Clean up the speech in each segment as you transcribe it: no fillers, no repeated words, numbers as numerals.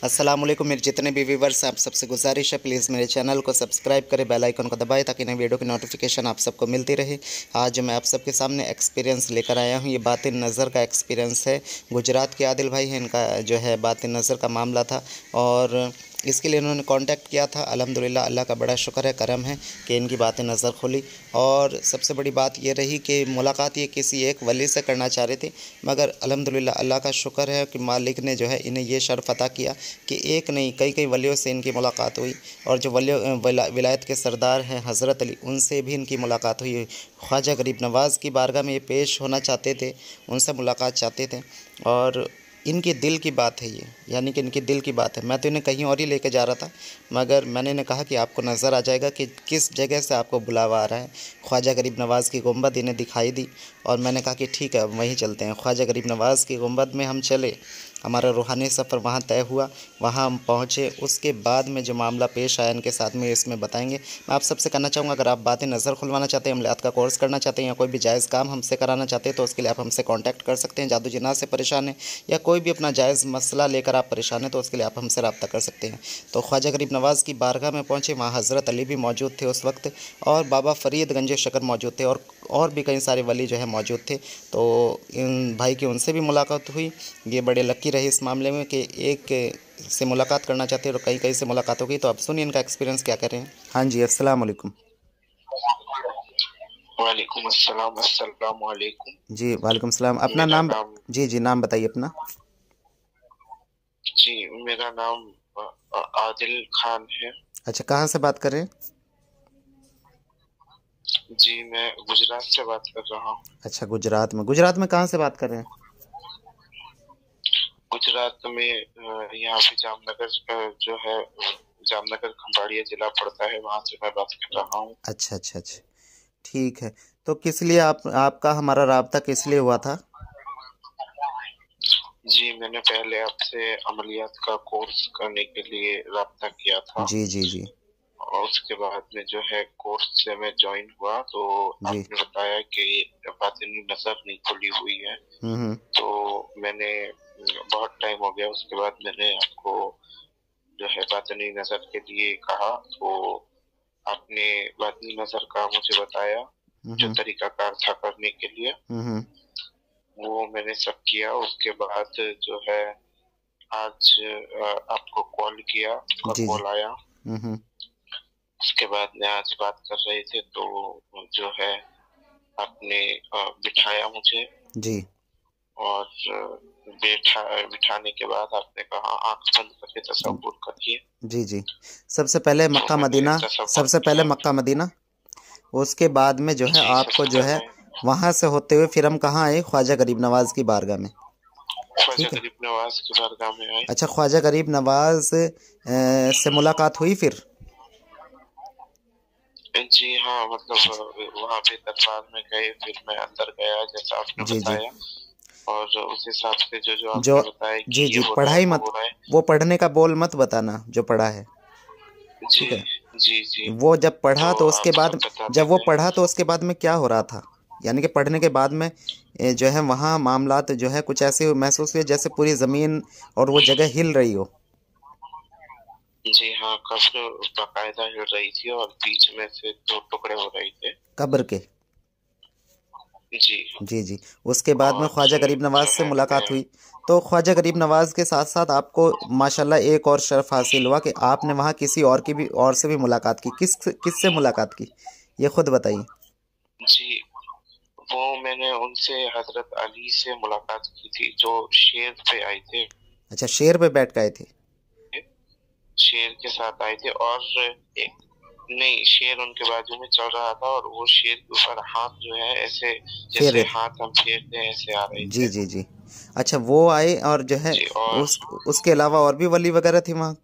अस्सलाम वालेकुम मेरे जितने भी व्यूवर्स, आप सबसे गुजारिश है प्लीज़ मेरे चैनल को सब्सक्राइब करें, बेल आइकन को दबाएं ताकि नई वीडियो की नोटिफिकेशन आप सबको मिलती रहे। आज मैं आप सबके सामने एक्सपीरियंस लेकर आया हूं। ये बात नज़र का एक्सपीरियंस है। गुजरात के आदिल भाई हैं, इनका जो है बात नज़र का मामला था और इसके लिए इन्होंने कांटेक्ट किया था। अल्हम्दुलिल्लाह, अल्लाह का बड़ा शुक्र है, करम है कि इनकी बातें नज़र खुली। और सबसे बड़ी बात ये रही कि मुलाकात ये किसी एक वली से करना चाह रहे थे, मगर अल्हम्दुलिल्लाह अल्लाह का शुक्र है कि मालिक ने जो है इन्हें ये शर्फ़ अता किया कि एक नहीं कई कई वलियों से इनकी मुलाकात हुई। और जो विलायत के सरदार हैं हज़रत अली, उनसे भी इनकी मुलाकात हुई। ख्वाजा गरीब नवाज़ की बारगाह में ये पेश होना चाहते थे, उनसे मुलाकात चाहते थे। और इनके दिल की बात है ये, यानी कि इनके दिल की बात है। मैं तो इन्हें कहीं और ही लेके जा रहा था, मगर मैंने इन्हें कहा कि आपको नज़र आ जाएगा कि किस जगह से आपको बुलावा आ रहा है। ख्वाजा गरीब नवाज़ की गुंबद इन्हें दिखाई दी और मैंने कहा कि ठीक है, अब वहीं चलते हैं। ख्वाजा गरीब नवाज़ की गुंबद में हम चले, हमारा रूहानी सफ़र वहाँ तय हुआ, वहाँ हम पहुँचे। उसके बाद में जो मामला पेश आया इनके साथ में, इसमें बताएंगे। मैं आप सबसे कहना चाहूँगा, अगर आप बातें नज़र खुलवाना चाहते हैं, अमलियात का कोर्स करना चाहते हैं या कोई भी जायज़ काम हमसे कराना चाहते हैं, तो उसके लिए आप हमसे कांटेक्ट कर सकते हैं। जादू जिन्नात से परेशान हैं या कोई भी अपना जायज़ मसला लेकर आप परेशान हैं, तो उसके लिए आप हमसे रब्ता कर सकते हैं। तो ख्वाजा गरीब नवाज़ की बारगाह में पहुँचे, वहाँ हज़रत अली भी मौजूद थे उस वक्त, और बाबा फ़रीद गंज शकर मौजूद थे, और भी कई सारे वली जो है मौजूद थे। तो इन भाई की उनसे भी मुलाकात हुई। ये बड़े लकी रहे इस मामले में कि एक से मुलाकात करना चाहते हैं और कई कई से मुलाकात हो गई। तो अब सुनिए इनका एक्सपीरियंस क्या करें। हाँ जी, अस्सलाम वालेकुम। वालेकुम अस्सलाम। अस्सलाम वालेकुम। जी वालेकुम सलाम। अपना मेरा नाम नाम जी जी, नाम बताइए अपना। जी मेरा नाम आदिल खान है। अच्छा, कहाँ से बात कर रहे हैं? जी मैं गुजरात से बात कर रहा हूँ। अच्छा, गुजरात में कहाँ से बात कर रहे हैं? गुजरात में यहाँ पे जामनगर जो है जामनगर खंभाड़िया जिला पड़ता है, वहां से मैं बात कर रहा हूँ। अच्छा अच्छा अच्छा, ठीक है। तो किस लिए आपका हमारा राब्ता किस लिए हुआ था? जी मैंने पहले आपसे अमलियात का कोर्स करने के लिए राब्ता किया था, जी जी जी और उसके बाद में जो है कोर्स से मैं ज्वाइन हुआ, तो जी। आपने बताया कि बातिनी नजर नहीं खुली हुई है। हम्म। तो मैंने बहुत टाइम हो गया, उसके बाद मैंने आपको जो है बातनी नजर के लिए कहा, तो आपने बातनी नजर का मुझे बताया जो हम्म। तरीकाकार था करने के लिए, हम्म। वो मैंने सब किया। उसके बाद जो है आज आपको कॉल किया, आपका जी जी। कॉल आया। हम्म। उसके बाद में आज बात कर रहे थे, तो जो है आपने बिठाया मुझे, जी और बिठाने के बाद आपने कहा आंख बंद करके तसव्वुर करिए। जी जी। सबसे पहले तो मक्का मैंने मदीना। तसव्वुर सबसे पहले किया। Mecca Medina. उसके बाद में जो है जी आपको सबसे जो है पहले वहाँ से होते हुए फिर हम कहाँ आए? ख्वाजा गरीब नवाज़ की बारगाह में। ख्वाजा ठीक है। गरीब नवाज की बारगाह में आए। अच्छा, ख्वाजा गरीब नवाज़ से मुलाकात हुई फिर? जी हाँ, मतलब वहाँ पे दरबार में गए, फिर मैं अंदर गया जैसा आपने जी जी। बताया, और उस हिसाब से जो जो जो आपने बताया जी कि ये जी, हो रहा है पढ़ाई वो मत, हो रहा है। वो पढ़ने का बोल मत बताना जो पढ़ा है। जी ठीक है। जी जी। वो जब पढ़ा तो तो उसके आप बाद, सब बता जब वो देते हैं। पढ़ा तो उसके बाद में क्या हो रहा था? यानी कि पढ़ने के बाद में जो है वहाँ मामलात जो है कुछ ऐसे महसूस हुए जैसे पूरी ज़मीन और वो जगह हिल रही हो। जी हाँ, कब्र बाकायदा हिल रही थी और बीच में से दो टुकड़े हो रहे थे। कब्र के। जी। जी जी। उसके बाद में और ख्वाजा गरीब नवाज़ जो से है मैं मुलाकात हुई। तो ख्वाजा गरीब नवाज़ के साथ साथ आपको माशाल्लाह एक और शर्फ हासिल हुआ कि आपने वहाँ किसी और की भी और से भी मुलाकात की। किससे मुलाकात की, ये खुद बताइए। जी वो मैंने उनसे हजरत अली से मुलाकात की थी, जो शेर पे आए थे। अच्छा, शेर पे बैठ गए थे? शेर के साथ आए थे, और एक नहीं, शेर उनके बाजू में चल रहा था, और वो शेर के ऊपर हाथ जो है ऐसे फेर जैसे रहे थे? हाथ हम फेरते हैं ऐसे आ रहे जी थे। जी जी। अच्छा, वो आए और जो है जी और उसके अलावा और भी वली वगैरह थी वहाँ?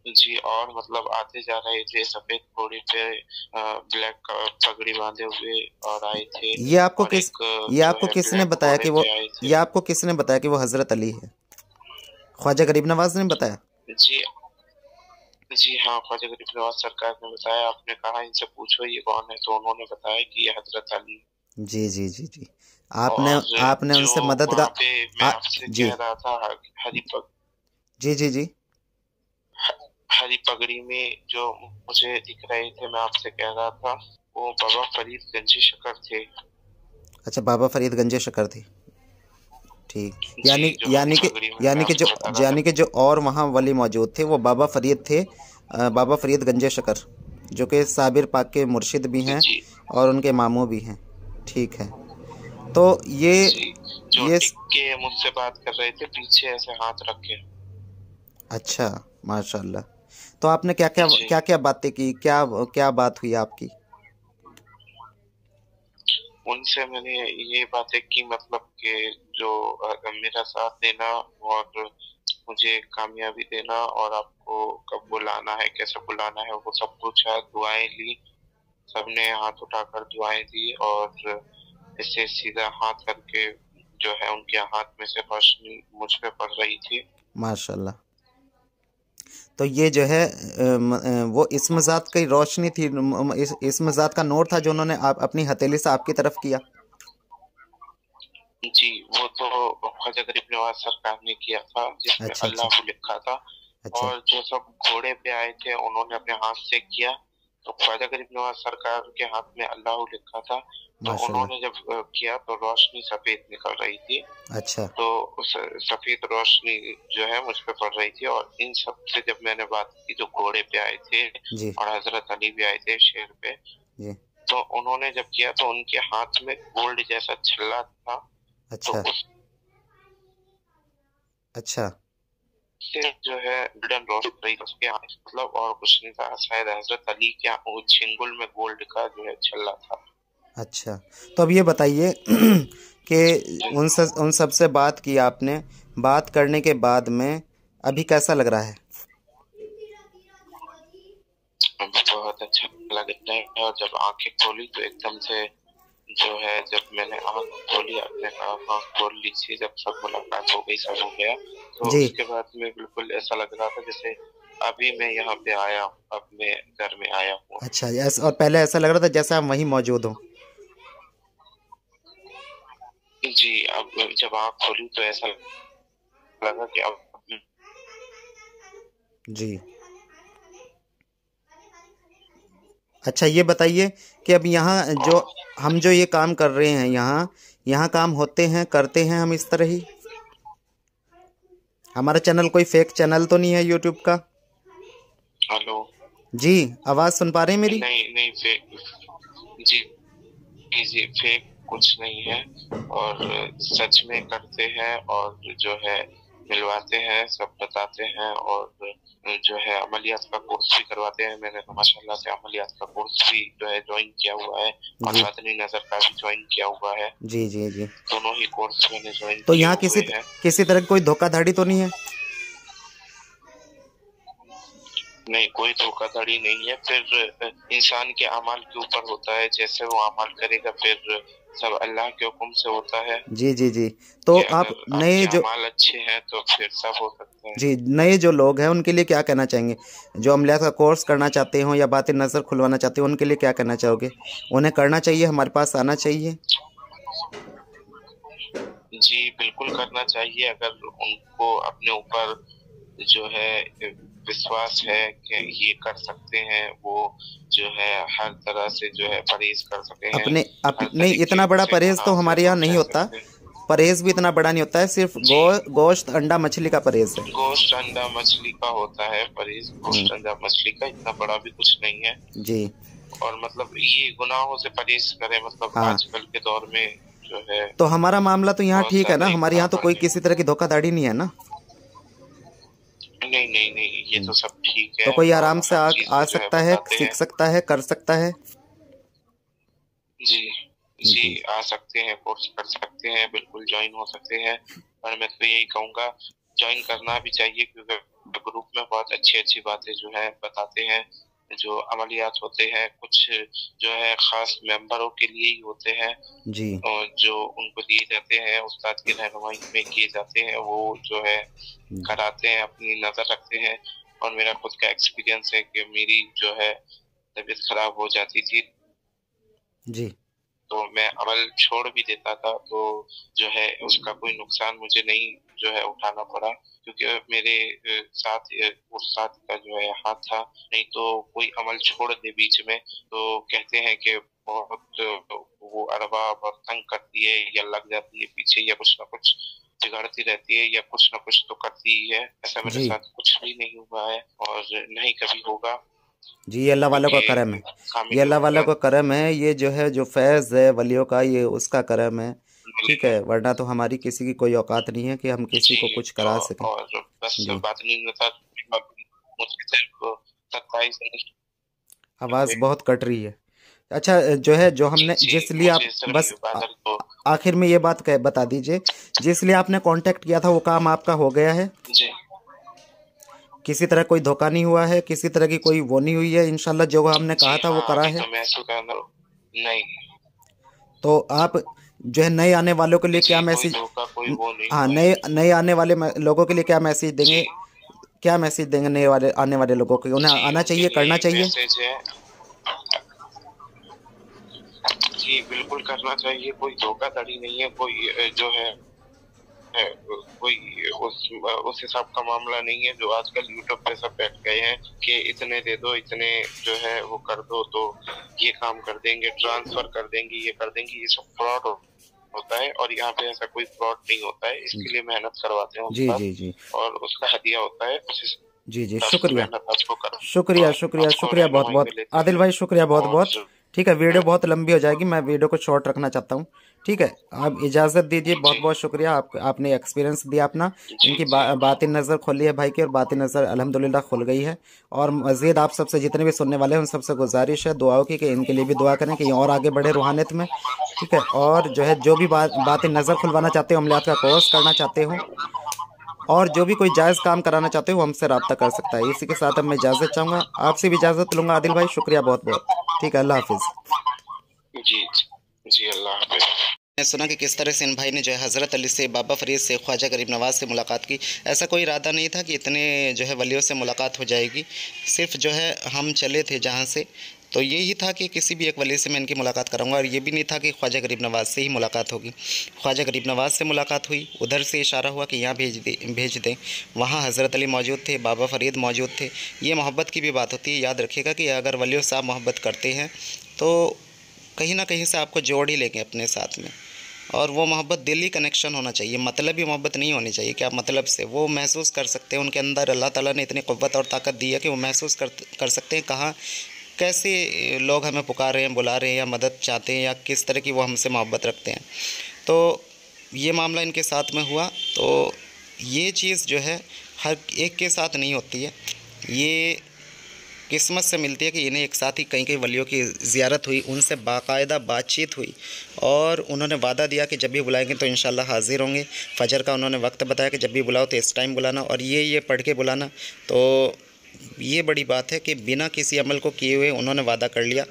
जी और मतलब आते जा रहे थे सफेद घोड़े पे, ब्लैक पगड़ी बांधे हुए और आए थे। ये आपको और किस एक ये जो आपको है किसने ब्लैक बताया घोड़े कि वो पे आए ये थे। आपको किसने बताया कि वो हज़रत अली है? ख्वाजा गरीब नवाज़ ने बताया? जी जी हाँ, ख्वाजा गरीब नवाज सरकार ने बताया। आपने कहा इनसे पूछो ये कौन है, तो उन्होंने बताया कि ये हजरत अली। जी जी जी जी। आपने और आपने जो उनसे मदद का वहाँ पे मैं आपसे जी कह रहा था, हरी जी जी जी। हरी पगड़ी में जो मुझे दिख रहे थे, मैं आपसे कह रहा था, वो बाबा फरीद गंजी शकर थे। अच्छा, बाबा फरीद गंजे शकर थी। ठीक। जी, यानी जो हरी यानी कि पगड़ी में मैं यानी कि जो आपको बता रहा था। यानी कि जो और वहाँ वली मौजूद थे वो बाबा फरीद थे, बाबा फरीद गंजे शकर, जो कि साबिर पाक के मुर्शिद भी हैं जी और उनके मामू भी हैं। ठीक है। तो जी, जो ये टिक के मुझसे बात कर रहे थे पीछे ऐसे हाथ रख के। अच्छा, माशाल्लाह। तो आपने क्या क्या जी, क्या क्या बातें की, क्या क्या बात हुई आपकी? उनसे मैंने ये बातें की, मतलब कि जो मेरा साथ देना और मुझे कामयाबी देना और आपको कब बुलाना है, कैसे बुलाना है, वो सब कुछ है। दुआएं ली, सबने हाथ उठाकर दुआएं दी और इससे सीधा हाथ करके जो है उनके हाथ में से रोशनी मुझ पे पड़ रही थी। माशाल्लाह। तो ये जो है वो इस्म ज़ात की रोशनी थी, इस्म ज़ात का नूर था जो उन्होंने आप अपनी हथेली से आपकी तरफ किया। जी, वो तो ख्वाजा गरीब नवाज सरकार ने किया था, जिसमें अच्छा अच्छा अल्लाह लिखा था। अच्छा। और जो सब घोड़े पे आए थे उन्होंने अपने हाथ से किया, तो ख्वाजा गरीब नवाज सरकार के हाथ में अल्लाह लिखा था। तो माशाल्लाह। उन्होंने जब किया तो रोशनी सफेद निकल रही थी। अच्छा। तो उस सफेद रोशनी जो है मुझ पे पड़ रही थी। और इन सब से जब मैंने बात की, जो घोड़े पे आए थे जी और हजरत अली भी आए थे शेर पे, जी। तो उन्होंने जब किया तो उनके हाथ में गोल्ड जैसा छल्ला था। तो अच्छा उससे अच्छा जो है गोल्डन रोशनी रही, उसके मतलब और कुछ नहीं था, शायद हजरत अली के वो छिंगुल में गोल्ड का जो है छल्ला था। अच्छा। तो अब ये बताइए कि उन सब से बात की आपने, बात करने के बाद में अभी कैसा लग रहा है? मुझे बहुत अच्छा लगा है। और जब आंखें खोली तो एकदम से जो है, जब मैंने आंख खोली, आपने कहा आंख खोल लीजिए, जब सब मुलाकात हो गई, सब हो गया, तो जी। उसके बाद में बिल्कुल ऐसा लग रहा था जैसे अभी मैं यहाँ पे आया हूँ, अब मैं घर में आया हूँ। अच्छा, यस। और पहले ऐसा लग रहा था जैसे आप वहीं मौजूद हो? जी, अब जब आंख खोली तो ऐसा लगा कि अब जी। अच्छा, ये बताइए कि अब यहाँ जो हम जो ये काम कर रहे हैं, यहाँ यहाँ काम होते हैं, करते हैं हम इस तरह ही? हमारा चैनल कोई फेक चैनल तो नहीं है यूट्यूब का? हेलो। जी। आवाज़ सुन पा रहे हैं मेरी? नहीं नहीं, फेक। जी जी, फेक कुछ नहीं है। और सच में करते हैं और जो है मिलवाते हैं, सब बताते हैं और जो है अमलियात का कोर्स भी करवाते हैं। मैंने तो माशाल्लाह से अमलियात का कोर्स भी जो है ज्वाइन किया हुआ है और जी बातनी नजर का भी ज्वाइन किया हुआ है। जी जी जी। दोनों ही कोर्स मैंने ज्वाइन तो किए यहाँ हुए हैं। किसी तरह की कोई धोखाधड़ी तो नहीं है? नहीं, कोई धोखाधड़ी नहीं है। फिर इंसान के अमाल के ऊपर होता है, जैसे वो अमाल करेगा फिर सब अल्लाह के हुक्म से होता है। जी जी जी। तो कि आप अगर नए आपके जो अमाल अच्छे हैं तो फिर सब हो सकता है। जी, नए जो लोग हैं उनके लिए क्या कहना चाहेंगे, जो अमलियात का कोर्स करना चाहते हो या बातें नज़र खुलवाना चाहते हो, उनके लिए क्या कहना चाहोगे? उन्हें करना चाहिए, हमारे पास आना चाहिए? जी, बिल्कुल करना चाहिए। अगर उनको अपने ऊपर जो है विश्वास है कि ये कर सकते हैं, वो जो है हर तरह से जो है परहेज कर सकते हैं, अपने हर नहीं, तरीके इतना बड़ा से परहेज तो गुनाह से हमारे यहाँ दूर नहीं रह होता। सकते हैं। परहेज भी इतना बड़ा नहीं होता है, सिर्फ जी, गोश्त अंडा मछली का परहेज है। गोश्त अंडा मछली का होता है परहेज, हम्म। गोश्त अंडा मछली का, इतना बड़ा भी कुछ नहीं है। जी। और मतलब ये गुनाहों से परहेज करें, मतलब हाँ। आजकल के दौर में जो है तो हमारा मामला तो यहाँ बहुत ठीक है ना, ज्यादा ही हमारे गुनाह यहाँ तो बढ़ कोई गए। किसी तरह की धोखाधड़ी नहीं है ना? नहीं नहीं नहीं, ये हम्म। तो सब ठीक तो है कोई आराम और से हर चीज आ को जो है सकता है, बताते सीख हैं। सकता है, कर सकता है। जी जी, जी आ सकते हैं, कोर्स कर सकते हैं, बिल्कुल ज्वाइन हो सकते हैं। और मैं तो यही कहूँगा ज्वाइन करना भी चाहिए, क्योंकि ग्रुप में बहुत अच्छी अच्छी बातें जो है बताते हैं। जो अमलियात होते हैं कुछ जो है खास मेंबरों के लिए ही होते हैं, जी और जो उनको दिए जाते हैं उस्ताद की रहनुमाई में किए जाते हैं, वो जो है कराते हैं, अपनी नजर रखते हैं। और मेरा खुद का एक्सपीरियंस है कि मेरी जो है तबीयत खराब हो जाती थी जी। तो मैं अमल छोड़ भी देता था, तो जो है उसका कोई नुकसान मुझे नहीं जो है उठाना पड़ा, क्योंकि मेरे साथ उस साथ का जो है हाथ था, नहीं तो कोई अमल छोड़ दे बीच में तो कहते हैं कि बहुत वो अरबाब और तंग करती है या लग जाती है पीछे, या कुछ ना कुछ बिगाड़ती रहती है, या कुछ ना कुछ तो करती ही है। ऐसा मेरे जी साथ कुछ भी नहीं हुआ है और नहीं कभी होगा, जी, ये अल्लाह वालों का क्योंकि करम है। ये कामिल अल्लाह वालों उम्मत का करम है। ये जो है जो फैज़ है वलियों का, ये उसका करम है। ठीक है, वरना तो हमारी किसी की कोई औकात नहीं है कि हम किसी जी। को कुछ करा सकें। और बस जी, बात नहीं होता, मुझे सिर्फ 27 आवाज़ बहुत कट रही है। अच्छा, जो है जो जी हमने जी, जिस लिए मुझे आप सिर्फ बस बादल को आखिर में ये बात बता दीजिए, जिस लिए आपने कांटेक्ट किया था वो काम आपका हो गया है? जी किसी तरह कोई धोखा नहीं हुआ है? किसी तरह की कोई वो नहीं हुई है? इंशाल्लाह जो हमने कहा जी था वो हाँ, करा अभी है। तो महसूस करना नहीं। तो आप जो है नए आने वालों के लिए क्या जी, कोई मैसेज, धोखा कोई वो नहीं हाँ, हुआ है। नए नए आने वाले लोगों के लिए क्या मैसेज जी देंगे? क्या मैसेज देंगे नए वाले आने वाले लोगों को? उन्हें जी, आना उनके चाहिए, लिए करना एक चाहिए? मैसेज है। जी बिल्कुल करना चाहिए, कोई धोखाधड़ी नहीं है, कोई जो है कोई उस हिसाब का मामला नहीं है जो आजकल यूट्यूब पे सब बैठ गए हैं कि इतने दे दो, इतने जो है वो कर दो तो ये काम कर देंगे, ट्रांसफर कर देंगे, ये कर देंगे। ये सब फ्रॉड होता है और यहाँ पे ऐसा कोई फ्रॉड नहीं होता है। इसके लिए मेहनत करवाते हैं जी उस्ताद जी जी और उसका हदिया होता है, उस जी जी, हिसाब से शुक्रिया। मेहनत आपको कर शुक्रिया शुक्रिया आपको शुक्रिया बहुत रहनुमाई बहुत मिलेगी आदिल भाई, शुक्रिया बहुत और बहुत। ठीक है, वीडियो बहुत लंबी हो जाएगी, मैं वीडियो को शॉर्ट रखना चाहता हूँ। ठीक है, आप इजाज़त दीजिए। बहुत जी बहुत शुक्रिया, आपने एक्सपीरियंस दिया अपना। जी इनकी जी बातें नज़र खोली है भाई की, और बातें नज़र अल्हम्दुलिल्लाह खुल गई है। और मज़ीद आप सबसे जितने भी सुनने वाले हैं उन सबसे गुजारिश है दुआओं की, कि इनके लिए भी दुआ करें कि ये और आगे बढ़े रूहानियत में। ठीक है, और जो है जो भी बातें नज़र खुलवाना चाहते हो, अमलियात का कोर्स करना चाहते हो, और जो भी कोई जायज़ काम कराना चाहते हो वो हमसे रब्ता कर सकता है। इसी के साथ अब मैं इजाज़त चाहूँगा, आपसे भी इजाज़त लूँगा आदिल भाई। शुक्रिया बहुत बहुत। ठीक है, अल्लाह हाफिज़। जी जी, अल्लाह हाफिज। मैंने सुना कि किस तरह से इन भाई ने जो है हज़रत अली से, बाबा फ़रीद से, ख्वाजा गरीब नवाज़ से मुलाकात की। ऐसा कोई इरादा नहीं था कि इतने जो है वलियों से मुलाकात हो जाएगी। सिर्फ जो है हम चले थे जहाँ से, तो यही था कि किसी भी एक वली से मैं इनकी मुलाकात कराऊंगा, और ये भी नहीं था कि ख्वाजा गरीब नवाज़ से ही मुलाकात होगी। ख्वाजा गरीब नवाज़ से मुलाकात हुई, उधर से इशारा हुआ कि यहाँ भेज दें। वहाँ हज़रत अली मौजूद थे, बाबा फ़रीद मौजूद थे। ये मोहब्बत की भी बात होती है, याद रखिएगा कि अगर वलियों से आप मोहब्बत करते हैं तो कहीं ना कहीं से आपको जोड़ ही लेंगे अपने साथ में। और वो मोहब्बत दिली कनेक्शन होना चाहिए, मतलबी मोहब्बत नहीं होनी चाहिए कि आप मतलब से वो महसूस कर सकते हैं। उनके अंदर अल्लाह ताला ने इतनी क़ुव्वत और ताकत दी है कि वो महसूस कर सकते हैं कहाँ कैसे लोग हमें पुकार रहे हैं, बुला रहे हैं, या मदद चाहते हैं, या किस तरह की वो हमसे मोहब्बत रखते हैं। तो ये मामला इनके साथ में हुआ। तो ये चीज़ जो है हर एक के साथ नहीं होती है, ये किस्मत से मिलती है कि इन्हें एक साथ ही कई कई वलियों की ज़ियारत हुई, उनसे बाकायदा बातचीत हुई, और उन्होंने वादा दिया कि जब भी बुलाएंगे तो इंशाल्लाह हाज़िर होंगे। फ़जर का उन्होंने वक्त बताया कि जब भी बुलाओ तो इस टाइम बुलाना, और ये पढ़ के बुलाना। तो ये बड़ी बात है कि बिना किसी अमल को किए हुए उन्होंने वादा कर लिया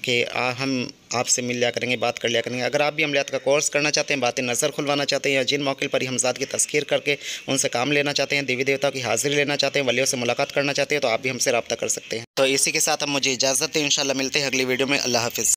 कि हम आपसे मिल लिया करेंगे, बात कर लिया करेंगे। अगर आप भी अमलियात का कोर्स करना चाहते हैं, बातें नज़र खुलवाना चाहते हैं, या जिन मौके पर ही हमज़ात की तस्खीर करके उनसे काम लेना चाहते हैं, देवी देवता की हाज़िरी लेना चाहते हैं, वलियों से मुलाकात करना चाहते हैं, तो आप भी हमसे रब्ता कर सकते हैं। तो इसी के साथ अब मुझे इजाज़त दें, इंशाल्लाह मिलते हैं अगली वीडियो में। अल्लाह हाफ़िज़।